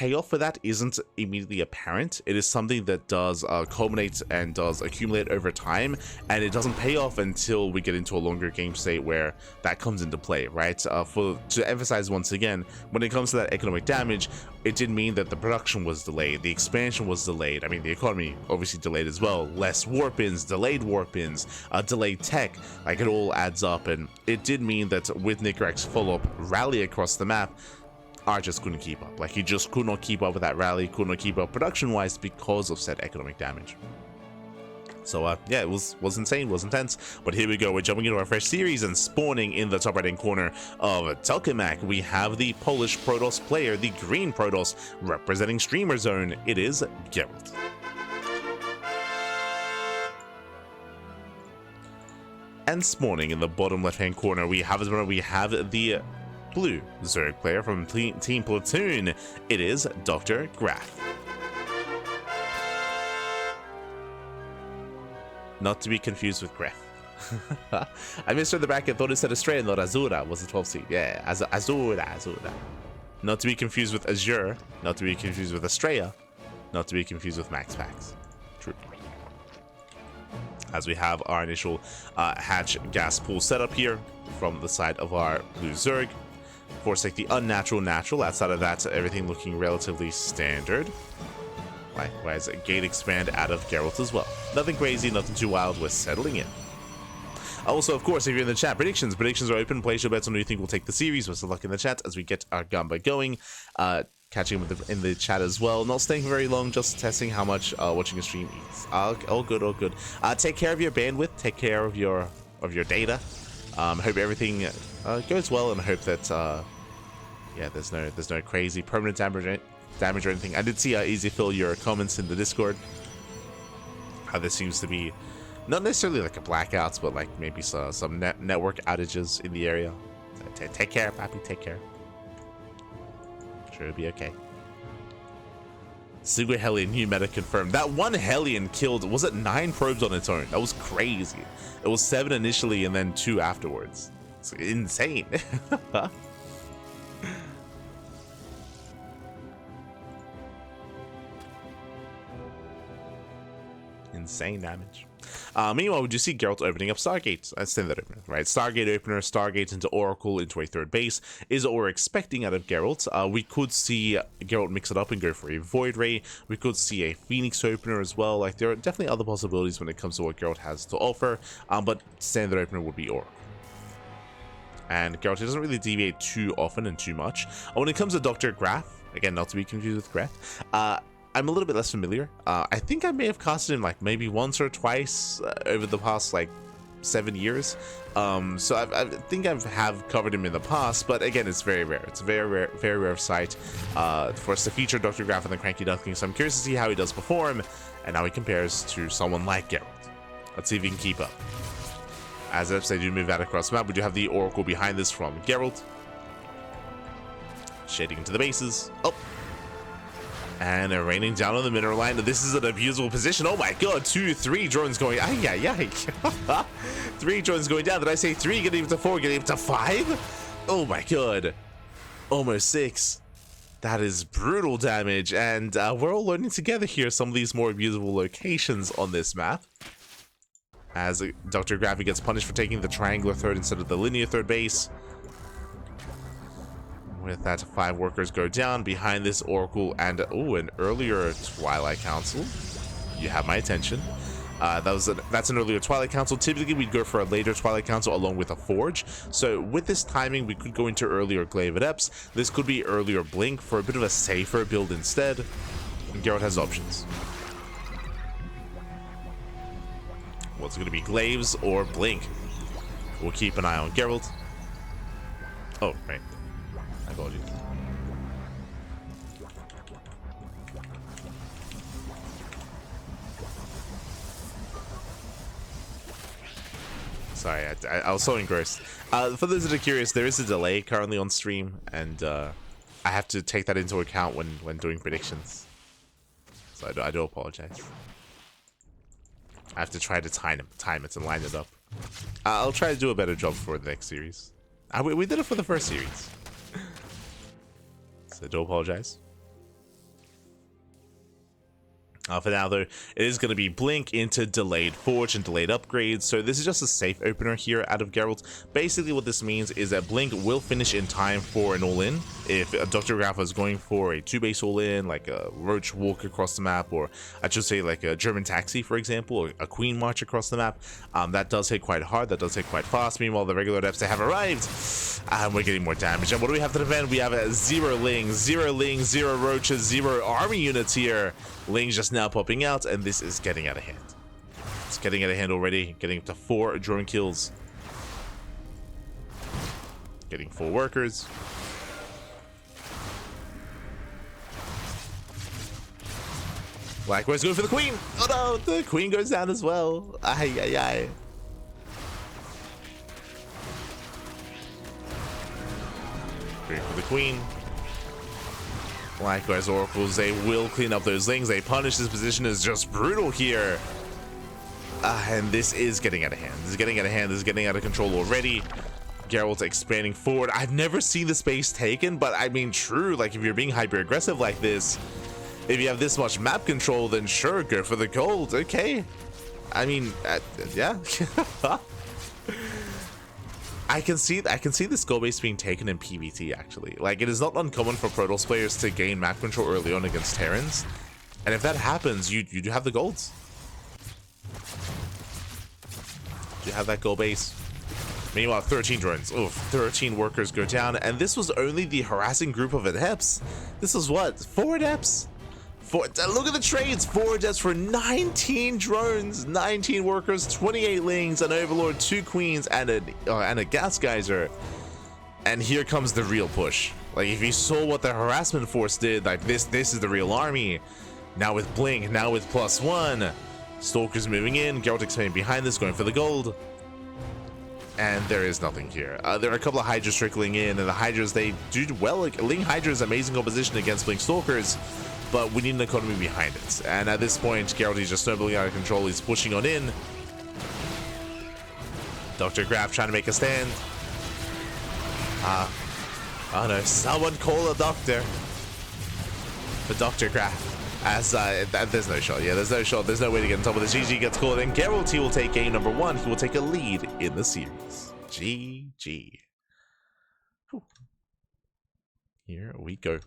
payoff for that isn't immediately apparent. It is something that does culminate and does accumulate over time, and it doesn't pay off until we get into a longer game state where that comes into play, right? To emphasize once again, when it comes to that economic damage, it did mean that the production was delayed, the expansion was delayed. I mean, the economy obviously delayed as well. Less warp-ins, delayed warp-ins, delayed tech, like it all adds up, and it did mean that with Nicarax's follow-up rally across the map, R just couldn't keep up. Like, he just could not keep up with that rally, could not keep up production-wise because of said economic damage. So, yeah, it was insane, was intense. But here we go, we're jumping into our fresh series, and spawning in the top right-hand corner of Tokamak, we have the Polish Protoss player, the green Protoss, representing Streamer Zone. It is Gerald. And spawning in the bottom left-hand corner, we have the blue Zerg player from Team Platoon. It is DrGraf. Not to be confused with Graf. I misread the bracket, thought it said Estrella, not Azura was the 12th seed. Yeah, Azura. Not to be confused with Azure, not to be confused with Estrella, not to be confused with Max Packs. True. As we have our initial hatch gas pool setup here from the side of our blue Zerg. Of course, like the unnatural natural. Outside of that, everything looking relatively standard. Likewise, a gate expand out of Geralt as well. Nothing crazy, nothing too wild. We're settling in. Also, of course, if you're in the chat, predictions are open. Place your bets on who you think will take the series. Wish of luck in the chat as we get our Gamba going. Catching in the chat as well. Not staying very long, just testing how much watching a stream eats. All good. Take care of your bandwidth. Take care of your data. Hope everything goes well, and hope that yeah, there's no crazy permanent damage or anything. I did see Easy Fill your comments in the Discord. How there seems to be not necessarily like a blackouts, but like maybe some network outages in the area. So take care, Pappy. Take care. Sure, it'll be okay. Single Hellion new meta confirmed. That one Hellion killed, was it 9 probes on its own? That was crazy. It was 7 initially and then 2 afterwards. It's insane. Insane damage. Meanwhile, we do see Geralt opening up Stargate. I say that opener, right? Stargate opener, Stargate into Oracle into a third base is what we're expecting out of Geralt. We could see Geralt mix it up and go for a Void Ray. We could see a Phoenix opener as well. Like, there are definitely other possibilities when it comes to what Geralt has to offer, but standard opener would be Oracle. And Geralt doesn't really deviate too often and too much. When it comes to DrGraf, again, not to be confused with Graf, I'm a little bit less familiar. I think I may have casted him like maybe once or twice over the past like 7 years. So I think I have covered him in the past, but again, it's very rare. It's a very rare sight for us to feature DrGraf and the CranKy Ducklings. So I'm curious to see how he does perform and how he compares to someone like Geralt. Let's see if he can keep up. As if they do move out across the map, we do have the Oracle behind this from Geralt. Shading into the bases. Oh! And they're raining down on the mineral line. This is an abusable position. Oh my god, 2, 3 drones going. Ay. 3 drones going down. Did I say 3? Getting up to 4, getting up to 5? Oh my god. Almost 6. That is brutal damage. And we're all learning together here some of these more abusable locations on this map. As DrGraf gets punished for taking the triangular third instead of the linear third base. With that, 5 workers go down behind this Oracle and an earlier Twilight Council. You have my attention. That's an earlier Twilight Council. Typically, we'd go for a later Twilight Council along with a Forge. So with this timing, we could go into earlier Glaive Adepts. This could be earlier Blink for a bit of a safer build instead. And Geralt has options. What's going to be Glaives or Blink? We'll keep an eye on Geralt. Oh, right. I told you. Sorry, I was so engrossed. For those that are curious, there is a delay currently on stream, and I have to take that into account when doing predictions. So I do apologize. I have to try to time it and line it up. I'll try to do a better job for the next series. We did it for the first series. So I do apologize. For now, though, it is going to be Blink into Delayed Forge and Delayed Upgrades, so this is just a safe opener here out of Gerald. Basically, what this means is that Blink will finish in time for an all-in. If DrGraf is going for a 2-base all-in, like a Roach Walk across the map, or I should say like a German Taxi, for example, or a Queen March across the map, that does hit quite hard, that does hit quite fast. Meanwhile, the regular depths, they have arrived, and we're getting more damage. And what do we have to defend? We have 0 Lings, 0 Roaches, 0 army units here. Lings just now popping out, and this is getting out of hand. It's getting out of hand already, getting up to 4 drone kills. Getting 4 workers. Likewise going for the queen. Oh no, the queen goes down as well. Ay, ay, ay. Going for the queen. Likewise, oracles, they will clean up those Lings. They punish. This position is just brutal here. And this is getting out of hand. This is getting out of hand. This is getting out of control already. Gerald's expanding forward. I've never seen the space taken, but I mean, true. Like, if you're being hyper aggressive like this, if you have this much map control, then sure, go for the gold. Okay. I mean, yeah. I can see this goal base being taken in PvT, actually. Like, it is not uncommon for Protoss players to gain map control early on against Terrans. And if that happens, you do have the golds. You have that goal base. Meanwhile, 13 drones. Oh, 13 workers go down. And this was only the harassing group of adepts. This was what? 4 adepts? Look at the trades. 4 adepts for 19 drones, 19 workers, 28 Lings, an Overlord, 2 queens, and a gas geyser. And here comes the real push. Like, if you saw what the harassment force did, like this is the real army. Now with Blink, now with +1. Stalkers moving in, Gerald expanding behind this, going for the gold. And there is nothing here. There are a couple of Hydras trickling in, and the Hydras, they do well. Like, Ling Hydra is amazing composition against Blink Stalkers, but we need an economy behind it. And at this point, Gerald is just snowballing out of control. He's pushing on in. DrGraf trying to make a stand. Oh no, someone call a doctor for DrGraf. As there's no shot. Yeah, there's no shot. There's no way to get on top of this. GG gets called, and Gerald, he will take game number 1. He will take a lead in the series. GG. Whew. Here we go.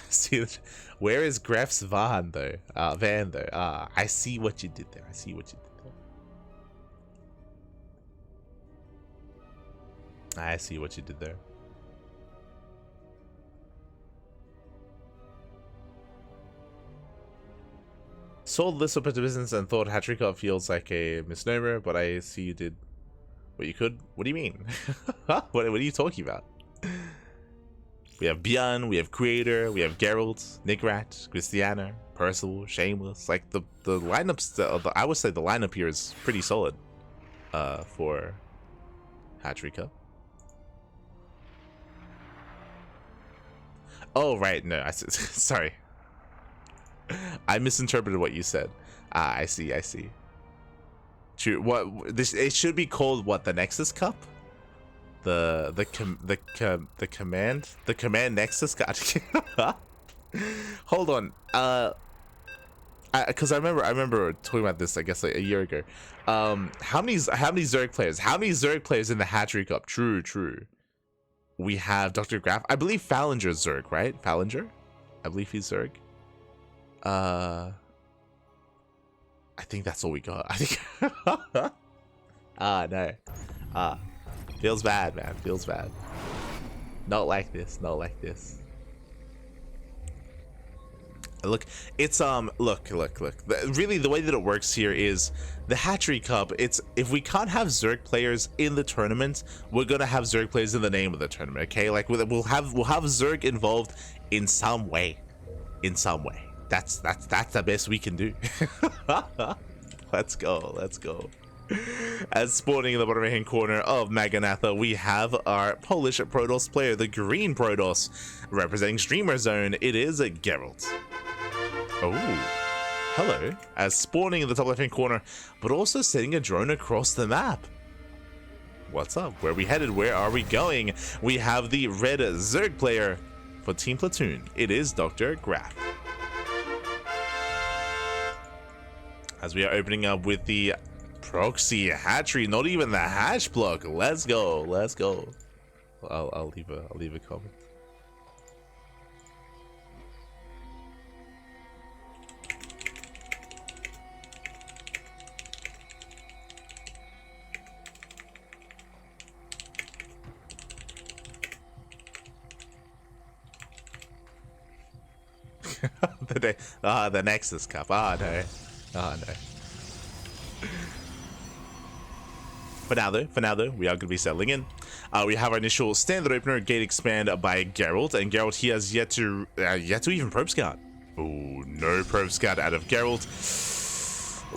See, where is Graf's van though? Van though. I see what you did there. I see what you did there. I see what you did there. Sold this up into business and thought Hatchery Cup feels like a misnomer, but I see you did what you could. What do you mean? What are you talking about? We have Bjorn, we have Creator, we have Gerald, Nigrat, Christiana, Percival, Shameless. Like the lineups, I would say the lineup here is pretty solid for Hatchery Cup. Oh right, no, sorry. I misinterpreted what you said. I see. True. What this? It should be called what? The Nexus Cup? The command Nexus. God. Hold on. Because I remember talking about this. I guess like a year ago. How many Zerg players? How many Zerg players in the Hatchery Cup? True. We have DrGraf. I believe Fallinger's Zerg, right? Fallinger. I believe he's Zerg. I think that's all we got. I think. No. Feels bad, man. Feels bad. Not like this. Not like this. Look, it's look. Really, the way that it works here is the Hatchery Cup. It's if we can't have Zerg players in the tournament, we're gonna have Zerg players in the name of the tournament. Okay, like we'll have Zerg involved in some way. That's the best we can do. Let's go. As spawning in the bottom right hand corner of Maganatha, we have our Polish Protoss player, the green Protoss, representing Streamer Zone. It is Gerald. Oh, hello. As spawning in the top left hand corner, but also sending a drone across the map. What's up? Where are we headed? Where are we going? We have the red Zerg player, for Team Platoon. It is DrGraf. As we are opening up with the proxy hatchery, not even the hatch block. Let's go, let's go. I'll leave a comment. The Nexus Cup. Oh no. Oh no. For now though, we are going to be settling in. We have our initial standard opener, gate expand by Gerald, and Gerald, he has yet to even probe scout. Oh, no probe scout out of Gerald.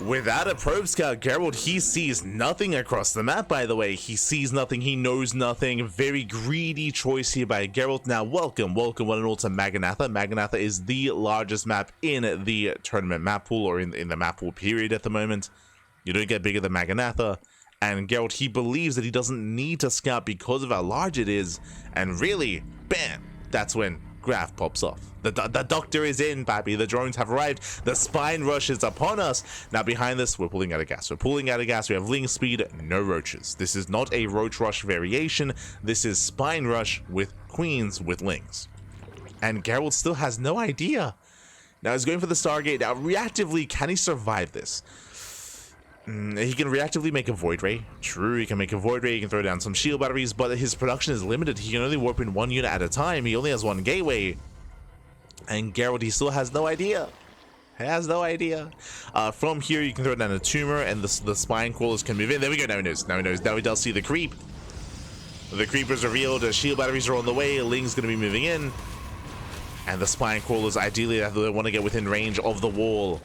Without a probe scout, Gerald, he sees nothing across the map, by the way. He sees nothing, he knows nothing. Very greedy choice here by Gerald. Now, welcome one and all to Maganatha. Maganatha is the largest map in the tournament map pool, or in the map pool period at the moment. You don't get bigger than Maganatha. And Gerald, he believes that he doesn't need to scout because of how large it is. And really, bam, that's when Graf pops off. The doctor is in, baby. The drones have arrived. The spine rush is upon us. Now behind this, we're pulling out of gas. We have ling speed, no roaches. This is not a roach rush variation. This is spine rush with queens with lings. And Gerald still has no idea. Now he's going for the Stargate. Now reactively, can he survive this? He can reactively make a Void Ray. True, he can make a Void Ray, he can throw down some shield batteries, but his production is limited. He can only warp in one unit at a time. He only has one gateway. And Gerald, he still has no idea. From here, you can throw down a tumor, and the spine crawlers can move in. There we go, now he knows. Now he does see the creep. The creeper's revealed, shield batteries are on the way, Ling's gonna be moving in. And the spine crawlers, ideally, they want to get within range of the wall.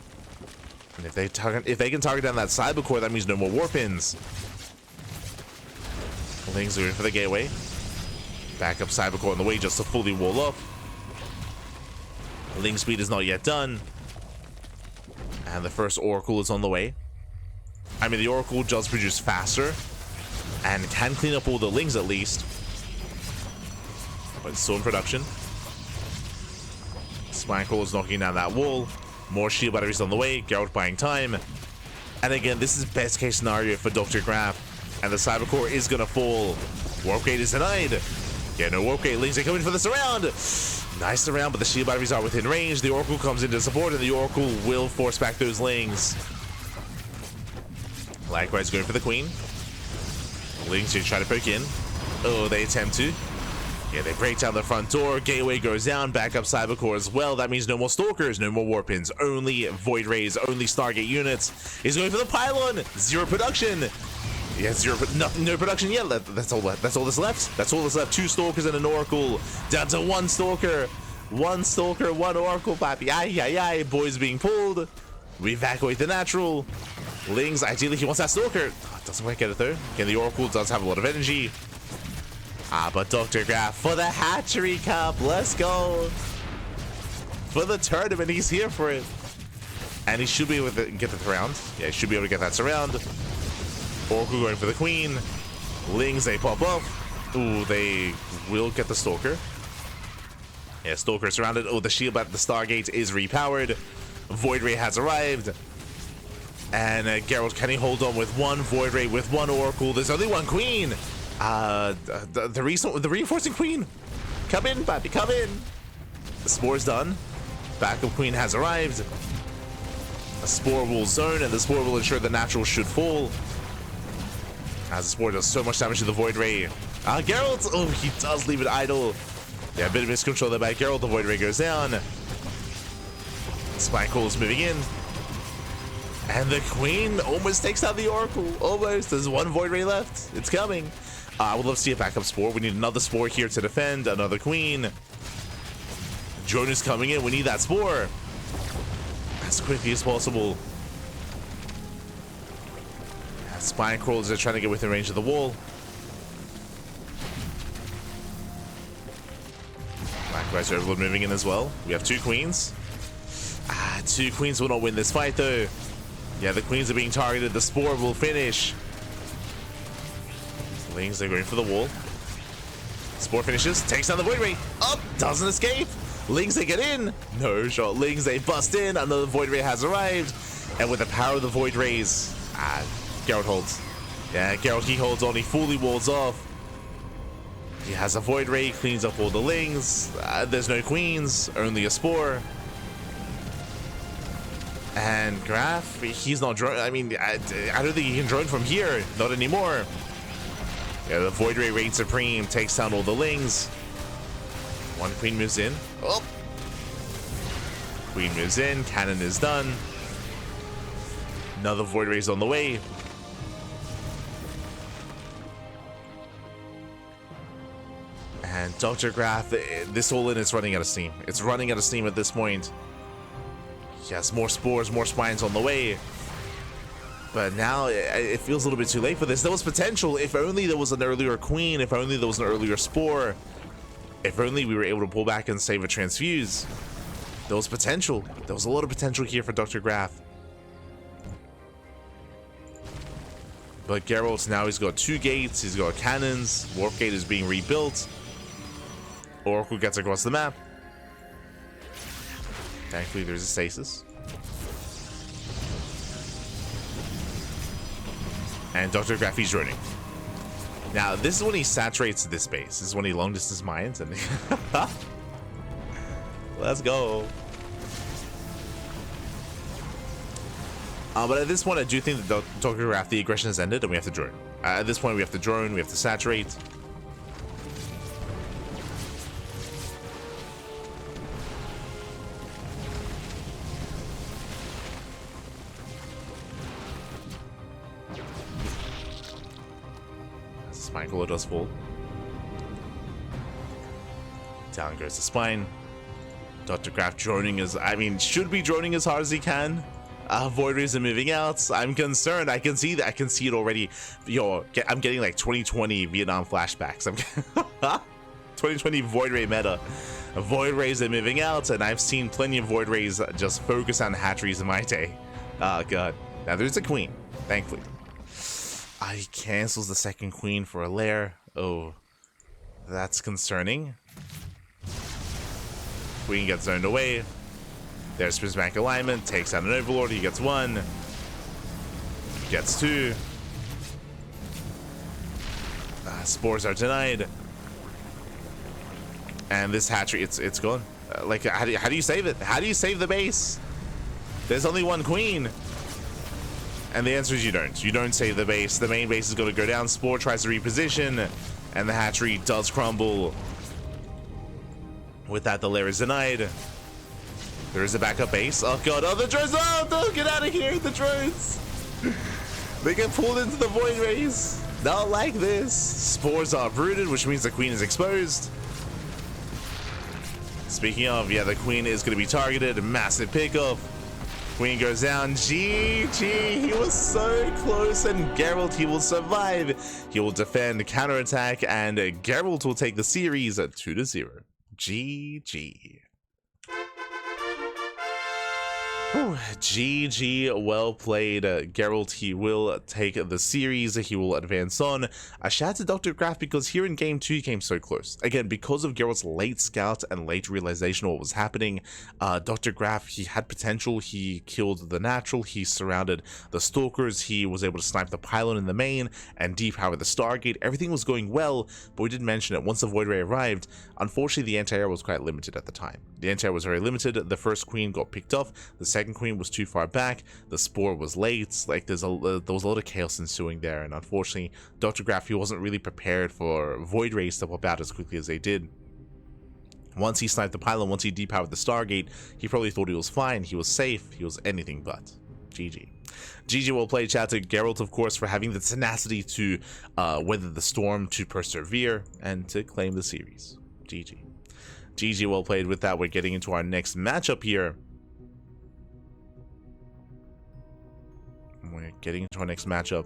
And if they can target down that cyber core, that means no more warp-ins. Ling's going for the gateway. Back up cyber core on the way just to fully wall up. Ling speed is not yet done. And the first Oracle is on the way. I mean, the Oracle does produce faster and can clean up all the Lings at least. But it's still in production. Spine is knocking down that wall. More shield batteries on the way. Gerald buying time. And again, this is best case scenario for DrGraf. And the cyber core is going to fall. Warp gate is denied. Yeah, no warp gate. Lings are coming for the surround. Nice surround, but the shield batteries are within range. The Oracle comes into support, and the Oracle will force back those Lings. Likewise, going for the Queen. Lings to try to poke in. Oh, they attempt to. Yeah, they break down the front door. Gateway goes down. Back up cyber core as well. That means no more Stalkers, no more Warp-ins. Only Void Rays, only Stargate units. He's going for the pylon. Zero production. Yeah, no production yet. That's all that's left. That's all that's left. 2 Stalkers and an Oracle. Down to 1 Stalker. 1 Stalker, 1 Oracle, papi. Aye. Boys being pulled. We evacuate the natural. Lings, ideally he wants that Stalker. Oh, doesn't quite get it though. Again, the Oracle does have a lot of energy. But DrGraf for the Hatchery Cup. Let's go. For the tournament, he's here for it. And he should be able to get the surround. Yeah, he should be able to get that surround. Oracle going for the Queen. Lings, they pop up. Ooh, they will get the Stalker. Yeah, Stalker surrounded. Oh, the shield at the Stargate is repowered. Void Ray has arrived. And Gerald, can he hold on with 1 Void Ray, with 1 Oracle? There's only 1 Queen. The reinforcing Queen. Come in, baby, come in. The Spore's done. Backup Queen has arrived. A Spore will zone, and the Spore will ensure the natural should fall. As the Spore does so much damage to the Void Ray. Gerald, oh, he does leave it idle. Yeah, a bit of miscontrol there by Gerald. The Void Ray goes down. Spine is moving in. And the Queen almost takes out the Oracle. Almost. There's 1 Void Ray left. It's coming. I would love to see a backup Spore. We need another Spore here to defend. Another Queen. Drone is coming in. We need that Spore as quickly as possible. Spine crawlers are trying to get within range of the wall. Likewise, Overlord moving in as well. We have 2 Queens. 2 Queens will not win this fight though. Yeah, the Queens are being targeted. The Spore will finish. Lings, they're going for the wall. Spore finishes, takes down the Void Ray. Up, doesn't escape. Lings, they get in. No shot. Lings, they bust in. Another Void Ray has arrived. And with the power of the Void Rays, Gerald holds. Yeah, Gerald, he holds on. He fully walls off. He has a Void Ray, cleans up all the Lings. There's no Queens, only a Spore. And Graf, he's not drone. I mean, I don't think he can drone from here. Not anymore. Yeah, the Void Ray reigns supreme, takes down all the Lings. One Queen moves in. Oh! Queen moves in, cannon is done. Another Void Ray's on the way. And DrGraf, this all in is running out of steam. It's running out of steam at this point. Yes, more spores, more spines on the way. But now it feels a little bit too late for this. There was potential. If only there was an earlier Queen. If only there was an earlier Spore. If only we were able to pull back and save a Transfuse. There was potential. There was a lot of potential here for DrGraf. But Geralt, now he's got 2 gates. He's got cannons. Warp Gate is being rebuilt. Oracle gets across the map. Thankfully, there's a stasis. And DrGraf, he's running. Now, this is when he saturates this base. This is when he long distance mines and let's go. But at this point, I do think that DrGraf, the aggression has ended and we have to drone. At this point, we have to drone, we have to saturate. Spine Cooler does fall. Down goes the spine. DrGraf droning is, I mean, should be droning as hard as he can. Void Rays are moving out. I'm concerned. I can see that. I can see it already. Yo, I'm getting like 2020 Vietnam flashbacks. I'm 2020 Void Ray meta. Void Rays are moving out, and I've seen plenty of Void Rays just focus on hatcheries in my day. Oh god. Now there's a Queen, thankfully. He cancels the second Queen for a lair. Oh, that's concerning. Queen gets zoned away. There's prismatic alignment, takes out an Overlord. He gets 1, gets 2. Spores are denied, and this hatchery, it's gone. Like, how do you save it? How do you save the base? There's only 1 Queen. And the answer is you don't. You don't save the base. The main base is going to go down. Spore tries to reposition, and the hatchery does crumble. With that, the lair is denied. There is a backup base. Oh god, oh the drones! Oh, don't get out of here, the drones! They get pulled into the Void Rays. Not like this. Spores are uprooted, which means the Queen is exposed. Speaking of, yeah, the Queen is going to be targeted. Massive pickup. Queen goes down. GG. He was so close, and Gerald, he will survive. He will defend, counterattack, and Gerald will take the series at 2-0. GG. Whew, GG, well played. Gerald, he will take the series. He will advance on. A shout out to DrGraf because here in game 2 he came so close. Again, because of Gerald's late scout and late realization of what was happening, DrGraf, he had potential. He killed the natural. He surrounded the stalkers. He was able to snipe the pylon in the main and depower the Stargate. Everything was going well, but we did mention it. Once the Void Ray arrived, unfortunately the anti-air was quite limited at the time. The anti-air was very limited. The first Queen got picked off. The second Queen was too far back. The Spore was late. Like there was a lot of chaos ensuing there, and unfortunately DrGraf, he wasn't really prepared for Void Rays to pop out as quickly as they did. Once he sniped the pylon, once he depowered the Stargate, he probably thought he was fine, he was safe. He was anything but. GG. GG, well played. Shout out to Geralt, of course, for having the tenacity to weather the storm, to persevere, and to claim the series. GG. GG, well played. With that, we're getting into our next matchup here. We're getting into our next matchup.